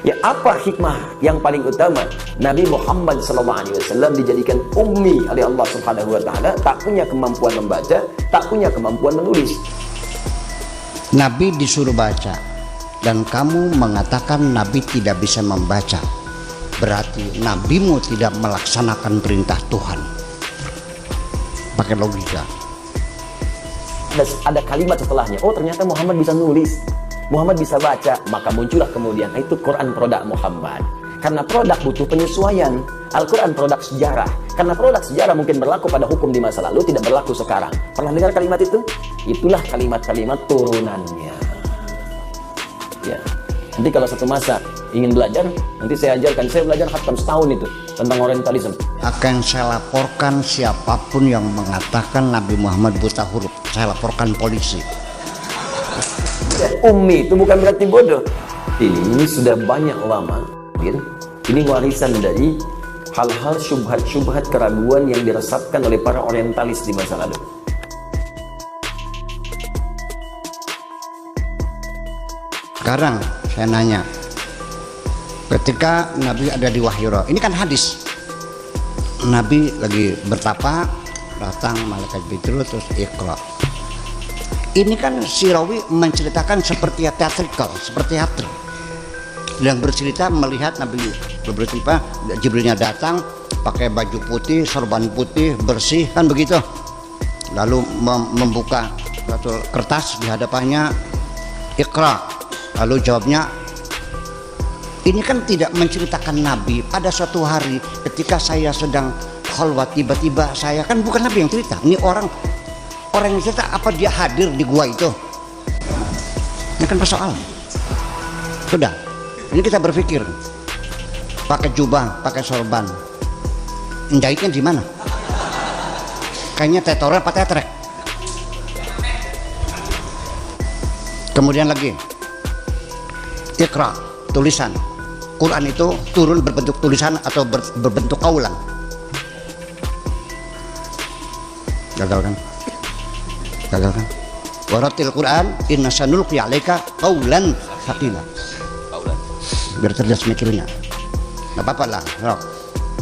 Ya, apa hikmah yang paling utama Nabi Muhammad SAW dijadikan ummi oleh Allah Subhanahu wa taala, tak punya kemampuan membaca, tak punya kemampuan menulis. Nabi disuruh baca dan kamu mengatakan Nabi tidak bisa membaca, berarti nabimu tidak melaksanakan perintah Tuhan. Pakai logika. Ada kalimat setelahnya, oh ternyata Muhammad bisa nulis, Muhammad bisa baca, maka muncullah kemudian itu Quran produk Muhammad. Karena produk butuh penyesuaian. Al-Quran produk sejarah. Karena produk sejarah mungkin berlaku pada hukum di masa lalu, tidak berlaku sekarang. Pernah dengar kalimat itu? Itulah kalimat-kalimat turunannya. Ya. Nanti kalau satu masa ingin belajar, nanti saya ajarkan. Saya belajar khatam setahun itu tentang orientalisme. Akan saya laporkan siapapun yang mengatakan Nabi Muhammad buta huruf. Saya laporkan polisi. Ummi itu bukan berarti bodoh. Ini sudah banyak lama, gitu. Ini warisan dari hal-hal syubhat-syubhat keraguan yang diresapkan oleh para orientalis di masa lalu. Sekarang saya nanya, ketika Nabi ada di Wahyura, ini kan hadis, Nabi lagi bertapa, datang malaikat Jibril terus Iqra. Ini kan si rawi menceritakan seperti teatrikal, seperti teater. Yang bercerita melihat Nabi bercerita, Jibrilnya datang pakai baju putih, sorban putih, bersih, kan begitu. Lalu membuka satu kertas di hadapannya, Iqra. Lalu jawabnya, ini kan tidak menceritakan Nabi pada suatu hari ketika saya sedang khalwat, tiba-tiba saya, kan bukan Nabi yang cerita. Ini orang yang cerita, apa dia hadir di gua itu? Ini kan persoalan. Sudah, ini kita berpikir, pakai jubah, pakai sorban, jahitnya di mana? Kayaknya tetornya apa tetrek? Kemudian lagi, Iqra, tulisan. Quran itu turun berbentuk tulisan atau berbentuk kaulan? Gagal kan? Gagal kan? Waratil Quran inna sanulqi 'alaika qaulan tsaqila. Biar cerdas mikirnya. Enggak apa-apa lah, Rok.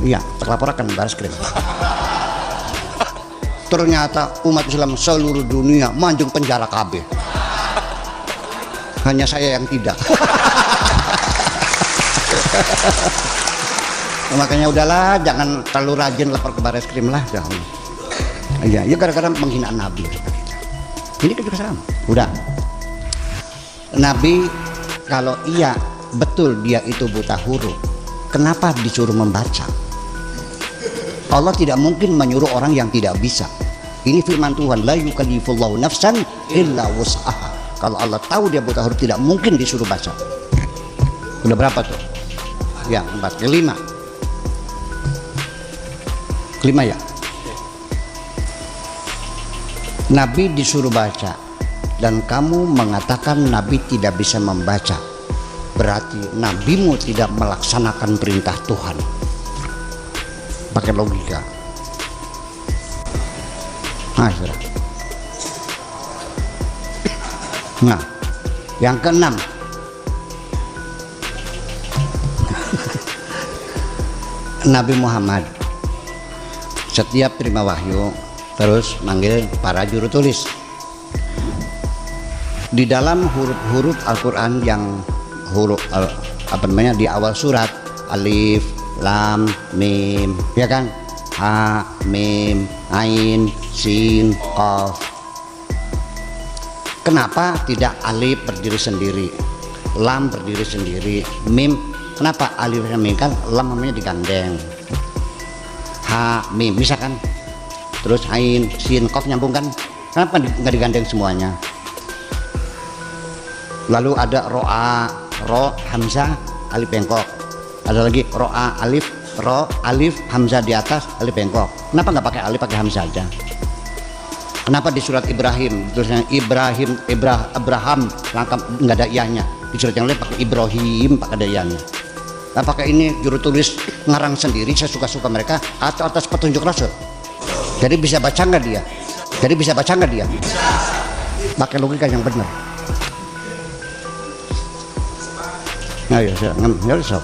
Iya, terlaporkan baris krim. Ternyata umat Islam seluruh dunia manjung penjara KB. Hanya saya yang tidak. Makanya udahlah, jangan terlalu rajin lapor ke baris krim lah. Iya, ya gara-gara penghinaan Nabi. Ini kan juga sama. Udah. Nabi kalau iya betul dia itu buta huruf, kenapa disuruh membaca? Allah tidak mungkin menyuruh orang yang tidak bisa. Ini firman Tuhan, la yukallifullahu nafsan illa wus'aha. Kalau Allah tahu dia buta huruf, tidak mungkin disuruh baca. Udah berapa tuh? Ya, 4. Kelima ya. Nabi disuruh baca dan kamu mengatakan Nabi tidak bisa membaca, berarti nabimu tidak melaksanakan perintah Tuhan. Pakai logika. Nah, yang keenam, Nabi Muhammad setiap terima wahyu terus manggil para juru tulis. Di dalam huruf-huruf Al-Quran yang huruf di awal surat, alif, lam, mim, ya kan? Ha, mim, ain, sin, qaf. Kenapa tidak alif berdiri sendiri, lam berdiri sendiri, mim? Kenapa alif dan mim? Kan lam namanya digandeng, ha, mim, misalkan. Terus ain, sin, qaf nyambung kan? Kenapa nggak digandeng semuanya? Lalu ada ro'a, ro, hamzah, alif bengkok. Ada lagi ro'a, alif, ro, alif, hamzah di atas, alif bengkok. Kenapa nggak pakai alif, pakai hamzah aja? Kenapa di surat Ibrahim tulisnya Abraham lengkap nggak ada ianya? Di surat yang lain pakai Ibrahim, pakai ada ianya. Apakah ini juru tulis ngarang sendiri sesuka-suka mereka atau atas petunjuk Rasul? Jadi bisa baca nggak dia? Pakai logika yang benar. Nah, ya, ya, sok.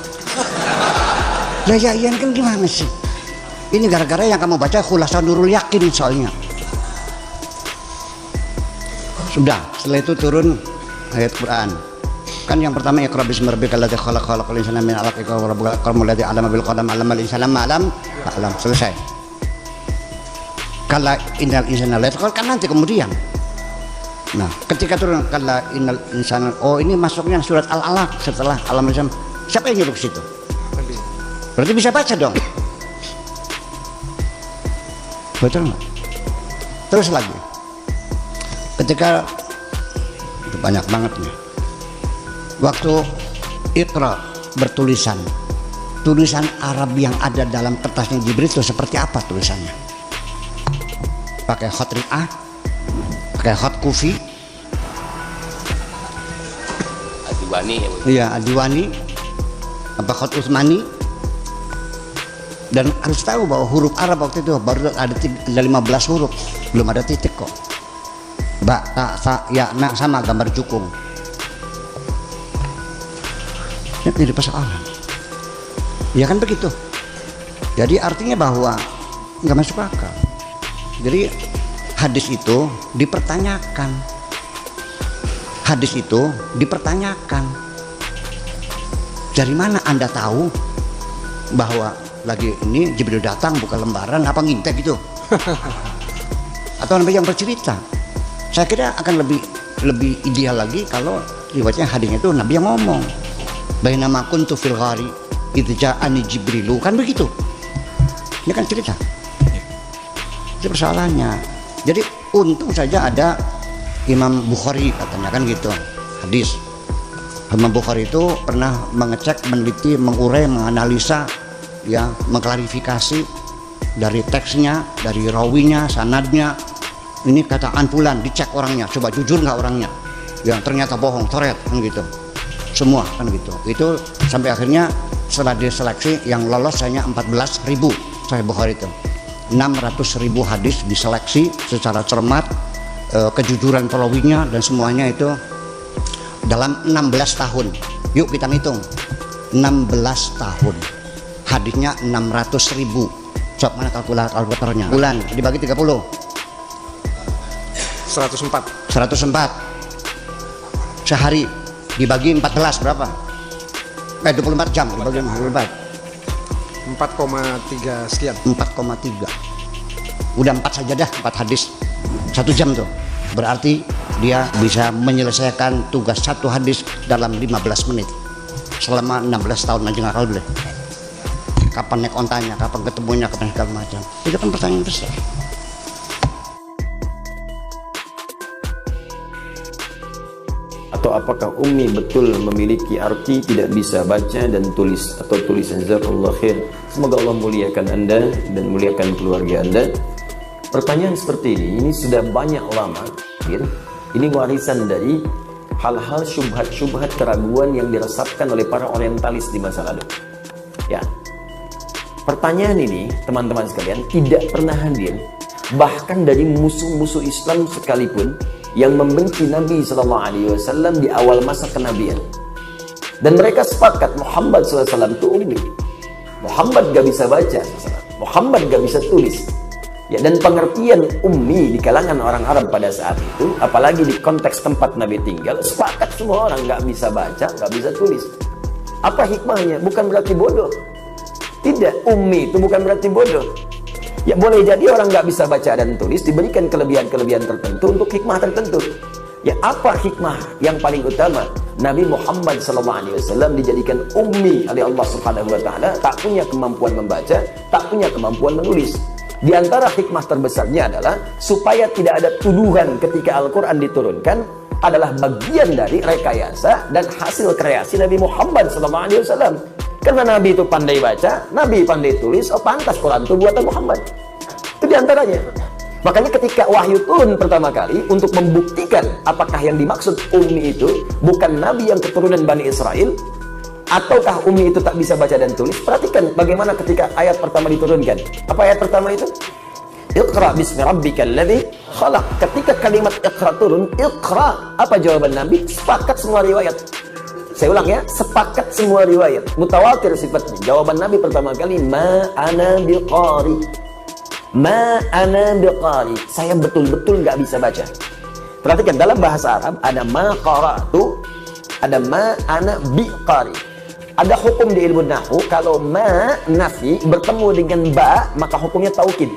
Lah ya Ian kan gimana sih? Ini gara-gara yang kamu baca Khulasan Nurul Yakin soalnya. Sudah, setelah itu turun ayat Quran. Kan yang pertama Iqra bismi rabbikal ladzi khalaq khalaqal insana min 'alaq iqra wa rabbukal akram alladzi 'allama bil qalam 'allamal insana ma lam ya'lam. Selesai. Kala innal insana la yatqa kan nanti kemudian. Nah, ketika turun kala innal insana, oh ini masuknya surat Al-Alaq setelah Alam Insana. Siapa yang nyuruh situ? Berarti bisa baca dong. Betul nggak? Terus lagi. Ketika itu banyak banget nih. Waktu Iqra bertulisan, tulisan Arab yang ada dalam kertasnya Jibril itu seperti apa tulisannya? Pakai khat ri'ah, pakai khat kufi, Adiwani ya, iya Adiwani, apa khat Utsmani. Dan harus tahu bahwa huruf Arab waktu itu baru ada 15 huruf, belum ada titik kok. Ba, ta, sa, ya, na sama gambar jukung. Ini jadi persoalan. Ya kan begitu. Jadi artinya bahwa nggak masuk akal. Jadi hadis itu dipertanyakan. Hadis itu dipertanyakan. Dari mana Anda tahu bahwa lagi ini Jibril datang buka lembaran apa ngintek gitu? Atau Nabi yang bercerita? Saya kira akan lebih ideal lagi kalau riwayatnya hadisnya itu Nabi yang ngomong. Bainama kuntu fil ghari idz ja'ani Jibrilu, kan begitu. Ini kan cerita. Itu persoalannya. Jadi untung saja ada Imam Bukhari katanya kan gitu. Hadis. Imam Bukhari itu pernah mengecek, meneliti, mengurai, menganalisa, ya, mengklarifikasi dari teksnya, dari rawinya, sanadnya. Ini kataan fulan, dicek orangnya, coba jujur nggak orangnya. Yang ternyata bohong, coret kan gitu. Semua kan gitu. Itu sampai akhirnya setelah diseleksi yang lolos hanya 14.000 Sahih Bukhari itu. 600.000 hadis diseleksi secara cermat, kejujuran perawinya dan semuanya itu dalam 16 tahun. Yuk kita hitung. 16 tahun. Hadisnya 600.000. Coba mana kalkulatornya? Bulan dibagi 30. 104. 104. Sehari dibagi 14 berapa? 24 jam dibagi 24. 4,3 sekian. 4,3. Udah 4 saja dah, 4 hadis 1 jam tuh. Berarti dia bisa menyelesaikan tugas 1 hadis dalam 15 menit selama 16 tahun aja nggak boleh. Kapan naik ontanya, kapan ketemunya, kapan segala macam. Itu kan pertanyaan besar. Atau apakah Ummi betul memiliki arti tidak bisa baca dan tulis atau tulisan? Jazakallah khair. Semoga Allah muliakan Anda dan muliakan keluarga Anda. Pertanyaan seperti ini sudah banyak lama. Ini warisan dari hal-hal syubhat-syubhat keraguan yang diresapkan oleh para orientalis di masa lalu. Ya. Pertanyaan ini, teman-teman sekalian, tidak pernah hadir bahkan dari musuh-musuh Islam sekalipun yang membenci Nabi SAW di awal masa kenabian. Dan mereka sepakat Muhammad SAW itu ummi. Muhammad gak bisa baca, Muhammad gak bisa tulis. Ya, dan pengertian ummi di kalangan orang Arab pada saat itu, apalagi di konteks tempat Nabi tinggal, sepakat semua orang gak bisa baca, gak bisa tulis. Apa hikmahnya? Bukan berarti bodoh. Tidak, ummi itu bukan berarti bodoh. Ya boleh jadi orang nggak bisa baca dan tulis diberikan kelebihan-kelebihan tertentu untuk hikmah tertentu. Ya apa hikmah yang paling utama? Nabi Muhammad SAW dijadikan ummi oleh Allah Subhanahu Wa Taala, tak punya kemampuan membaca, tak punya kemampuan menulis. Di antara hikmah terbesarnya adalah supaya tidak ada tuduhan ketika Al-Quran diturunkan adalah bagian dari rekayasa dan hasil kreasi Nabi Muhammad SAW. Karena Nabi itu pandai baca, Nabi pandai tulis, oh pantas Quran itu buatan Muhammad. Itu diantaranya. Makanya ketika wahyu turun pertama kali untuk membuktikan apakah yang dimaksud ummi itu bukan Nabi yang keturunan Bani Israel, ataukah ummi itu tak bisa baca dan tulis. Perhatikan bagaimana ketika ayat pertama diturunkan. Apa ayat pertama itu? Iqra bismi rabbikal ladzi khalaq. Ketika kalimat Iqra turun, Iqra. Apa jawaban Nabi? Sepakat semua riwayat. Saya ulang ya, sepakat semua riwayat, mutawatir sifatnya. Jawaban Nabi pertama kali, ma ana biqari. Ma ana biqari. Saya betul-betul nggak bisa baca. Perhatikan, dalam bahasa Arab ada ma qara'tu, ada ma ana biqari. Ada hukum di ilmu nahwu, kalau ma nafi bertemu dengan ba, maka hukumnya taukid.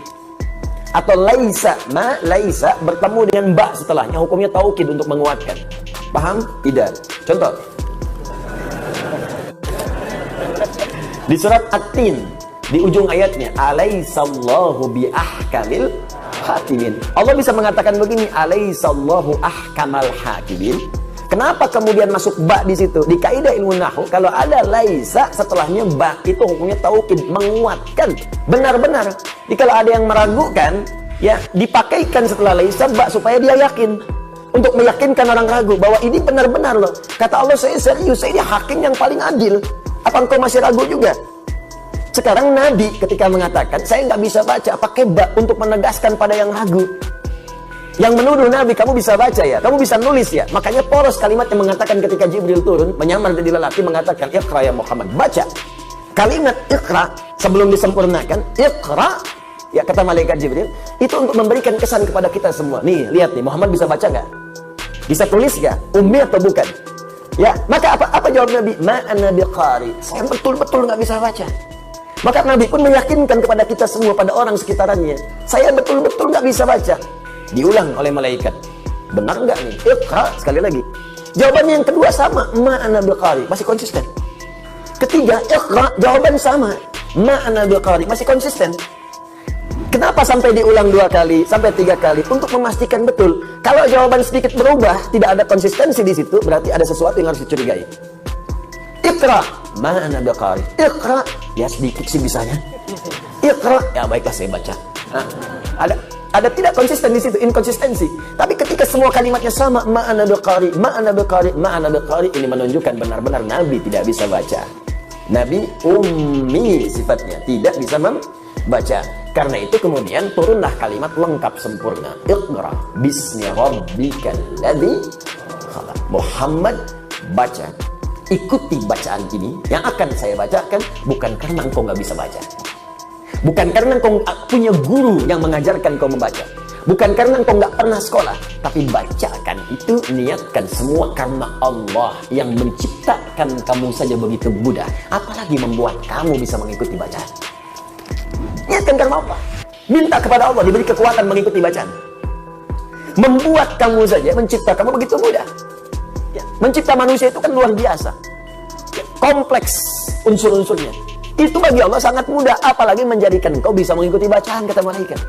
Atau laisa, ma laisa bertemu dengan ba setelahnya, hukumnya taukid untuk menguatkan. Paham? Tidak. Contoh. Di surat At-Tin, di ujung ayatnya, alaisallahu bi ahkamil hakimin. Allah bisa mengatakan begini, alaisallahu ahkamal hakimin. Kenapa kemudian masuk ba di situ? Di kaidah ilmu nahwu, kalau ada laisa setelahnya ba, itu hukumnya taukid, menguatkan, benar-benar. Jadi kalau ada yang meragukan, ya dipakaikan setelah laisa ba supaya dia yakin. Untuk meyakinkan orang ragu bahwa ini benar-benar loh. Kata Allah, saya serius, saya ini hakim yang paling adil. Apa engkau masih ragu juga? Sekarang Nabi ketika mengatakan, saya nggak bisa baca, pakai ba untuk menegaskan pada yang ragu. Yang menuduh Nabi, kamu bisa baca ya, kamu bisa nulis ya. Makanya poros kalimat yang mengatakan ketika Jibril turun, menyamar jadi lelaki, mengatakan, Iqra ya Muhammad, baca. Kalimat Iqra sebelum disempurnakan, Iqra, ya kata malaikat Jibril, itu untuk memberikan kesan kepada kita semua. Nih, lihat nih, Muhammad bisa baca nggak? Bisa tulis nggak? Ummi atau bukan? Ya, maka apa jawab Nabi? Ma ana biqari. Saya betul-betul nggak bisa baca. Maka Nabi pun meyakinkan kepada kita semua, pada orang sekitarannya, saya betul-betul nggak bisa baca. Diulang oleh malaikat. Benar nggak nih? Iqra, sekali lagi. Jawabannya yang kedua sama, ma ana biqari, masih konsisten. Ketiga, Iqra, jawaban sama, ma ana biqari, masih konsisten. Kenapa sampai diulang 2 kali, sampai 3 kali? Untuk memastikan betul. Kalau jawaban sedikit berubah, tidak ada konsistensi di situ, berarti ada sesuatu yang harus dicurigai. Iqra, ma ana biqari. Iqra, ya sedikit sih bisanya. Iqra, ya baiklah saya baca. Nah, ada tidak konsisten di situ, inkonsistensi. Tapi ketika semua kalimatnya sama, ma ana biqari, ma ana biqari, ma ana biqari, ini menunjukkan benar-benar Nabi tidak bisa baca. Nabi ummi sifatnya, tidak bisa membaca. Karena itu kemudian turunlah kalimat lengkap sempurna. Iqra bismi rabbikal ladzi khalaq. Muhammad, baca. Ikuti bacaan ini yang akan saya bacakan, bukan karena engkau nggak bisa baca. Bukan karena engkau punya guru yang mengajarkan engkau membaca. Bukan karena engkau nggak pernah sekolah. Tapi bacakan itu, niatkan semua karena Allah yang menciptakan kamu saja begitu mudah. Apalagi membuat kamu bisa mengikuti bacaan. Niatkan karena Allah. Minta kepada Allah diberi kekuatan mengikuti bacaan. Membuat kamu saja, mencipta kamu begitu mudah. Ya, mencipta manusia itu kan luar biasa. Ya, kompleks unsur-unsurnya. Itu bagi Allah sangat mudah, apalagi menjadikan engkau bisa mengikuti bacaan, kata malaikat.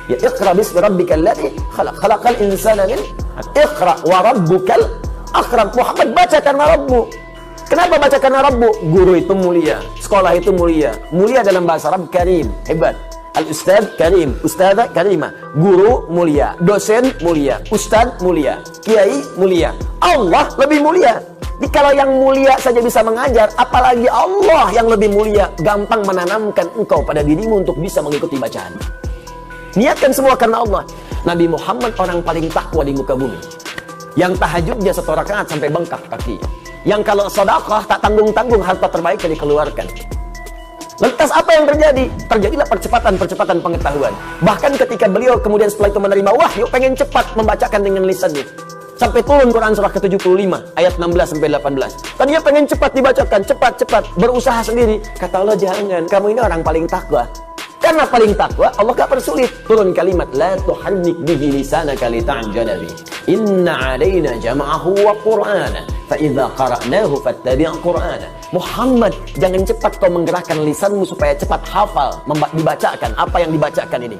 Ya, Iqra bismi rabbikal ladzi khalaq. Khalaqal insana min 'alaq. Iqra wa rabbukal akram. Muhammad, baca karena Rabbu. Kenapa baca karena Rabbu? Guru itu mulia, sekolah itu mulia. Mulia dalam bahasa Arab karim, hebat. Al-ustadz karim, ustadzah karimah. Guru mulia, dosen mulia, ustadz mulia, kiai mulia. Allah lebih mulia. Jadi kalau yang mulia saja bisa mengajar, apalagi Allah yang lebih mulia, gampang menanamkan engkau pada dirimu untuk bisa mengikuti bacaan. Niatkan semua karena Allah. Nabi Muhammad orang paling takwa di muka bumi. Yang tahajudnya 1 rakaat sampai bengkak kakinya. Yang kalau sedekah tak tanggung-tanggung harta terbaik yang dikeluarkan. Lantas apa yang terjadi? Terjadilah percepatan pengetahuan. Bahkan ketika beliau kemudian setelah itu menerima wahyu, pengen cepat membacakan dengan lisannya. Sampai turun Quran surah ke-75 ayat 16 sampai 18. Tadinya pengen cepat dibacakan, cepat, berusaha sendiri. Kata Allah, jangan, kamu ini orang paling takwa. Karena paling takwa, Allah gak persulit. Turun kalimat, la tuharrik bihi lisanaka lita'jala bi. Inna 'alaina jam'ahu wa qur'ana. Fa idza qara'nahu fattabi' qur'ana. Muhammad, jangan cepat kau menggerakkan lisanmu supaya cepat hafal, dibacakan apa yang dibacakan ini.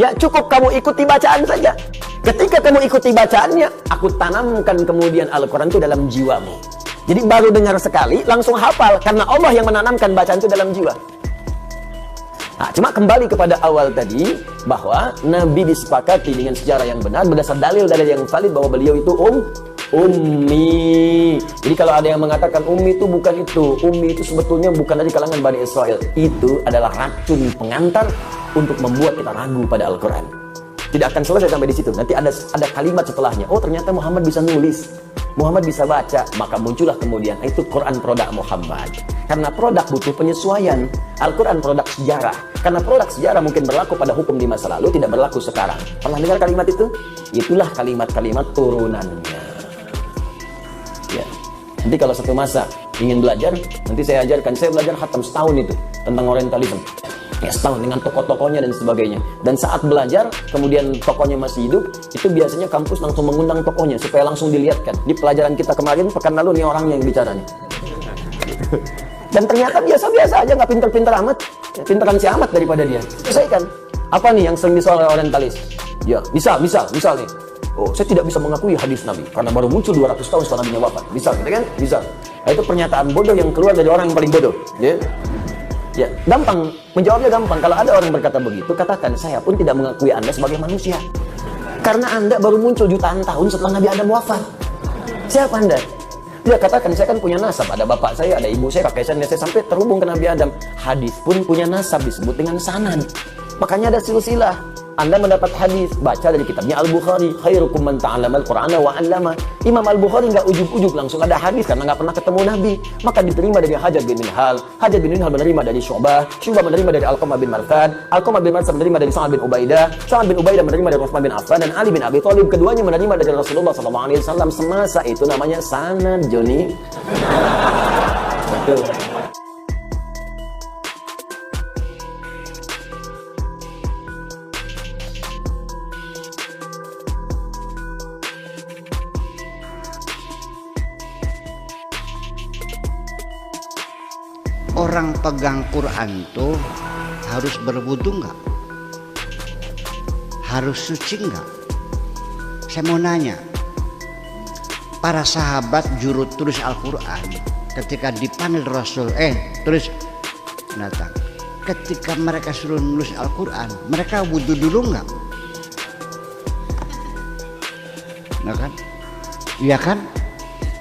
Ya cukup kamu ikuti bacaan saja. Ketika kamu ikuti bacaannya, aku tanamkan kemudian Al-Quran itu dalam jiwamu. Jadi baru dengar sekali, langsung hafal. Karena Allah yang menanamkan bacaan itu dalam jiwa. Nah, cuma kembali kepada awal tadi, bahwa Nabi disepakati dengan sejarah yang benar, berdasar dalil-dalil yang valid bahwa beliau itu ummi. Jadi kalau ada yang mengatakan ummi itu bukan itu, ummi itu sebetulnya bukan dari kalangan Bani Israel. Itu adalah racun pengantar untuk membuat kita ragu pada Al-Quran. Tidak akan selesai sampai di situ. Nanti ada kalimat setelahnya. Oh, ternyata Muhammad bisa nulis. Muhammad bisa baca, maka muncullah kemudian itu Quran produk Muhammad. Karena produk butuh penyesuaian. Al-Quran produk sejarah. Karena produk sejarah mungkin berlaku pada hukum di masa lalu, tidak berlaku sekarang. Pernah dengar kalimat itu? Itulah kalimat-kalimat turunannya. Ya. Nanti kalau satu masa ingin belajar, nanti saya ajarkan. Saya belajar khatam setahun itu tentang orientalisme. Ya, setahun dengan tokoh-tokohnya dan sebagainya. Dan saat belajar, kemudian tokohnya masih hidup, itu biasanya kampus langsung mengundang tokohnya supaya langsung dilihatkan. Di pelajaran kita kemarin, pekan lalu, nih orangnya yang bicara nih. Dan ternyata biasa-biasa aja, nggak pinter-pinter amat. Ya, pinteran si amat daripada dia. Selesaikan. Apa nih yang sering disoal oleh orientalis? Ya, misal nih. Oh, saya tidak bisa mengakui hadis Nabi karena baru muncul 200 tahun setelah Nabinya wafat. Misal, gitu kan? Misal. Nah, itu pernyataan bodoh yang keluar dari orang yang paling bodoh. Ya. Ya, gampang. Menjawabnya gampang. Kalau ada orang berkata begitu, katakan, saya pun tidak mengakui Anda sebagai manusia. Karena Anda baru muncul jutaan tahun setelah Nabi Adam wafat. Siapa Anda? Dia katakan, saya kan punya nasab. Ada bapak saya, ada ibu saya, kakek saya, nenek saya, sampai terhubung ke Nabi Adam. Hadis pun punya nasab, disebut dengan sanad. Makanya ada silsilah. Anda mendapat hadis, baca dari kitabnya Al-Bukhari, khairukum man ta'allama al-Qur'ana wa 'allama. Imam Al-Bukhari enggak ujug-ujug langsung ada hadis karena enggak pernah ketemu Nabi, maka diterima dari Hajjaj bin Minhal. Hajjaj bin Minhal menerima dari Syu'bah menerima dari Alqamah bin Marthad, Alqamah bin Marthad menerima dari Sa'ad bin Ubaidah, Sa'ad bin Ubaidah menerima dari Utsman bin Affan dan Ali bin Abi Thalib. Keduanya menerima dari Rasulullah SAW semasa itu. Namanya sanad, Joni. Betul. Orang pegang Quran tuh harus berwudu nggak? Harus suci nggak? Saya mau nanya, para sahabat juru tulis Al-Quran ketika dipanggil Rasul, tulis datang. Ketika mereka suruh nulis Al-Quran, mereka wudu dulu nggak? Nggak kan? Iya kan?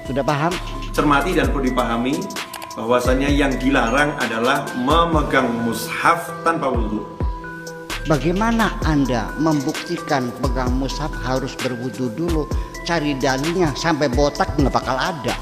Sudah paham? Cermati dan perlu dipahami bahwasanya yang dilarang adalah memegang mushaf tanpa wudu. Bagaimana Anda membuktikan pegang mushaf harus berwudu dulu? Cari dalilnya. Sampai botak nggak bakal ada.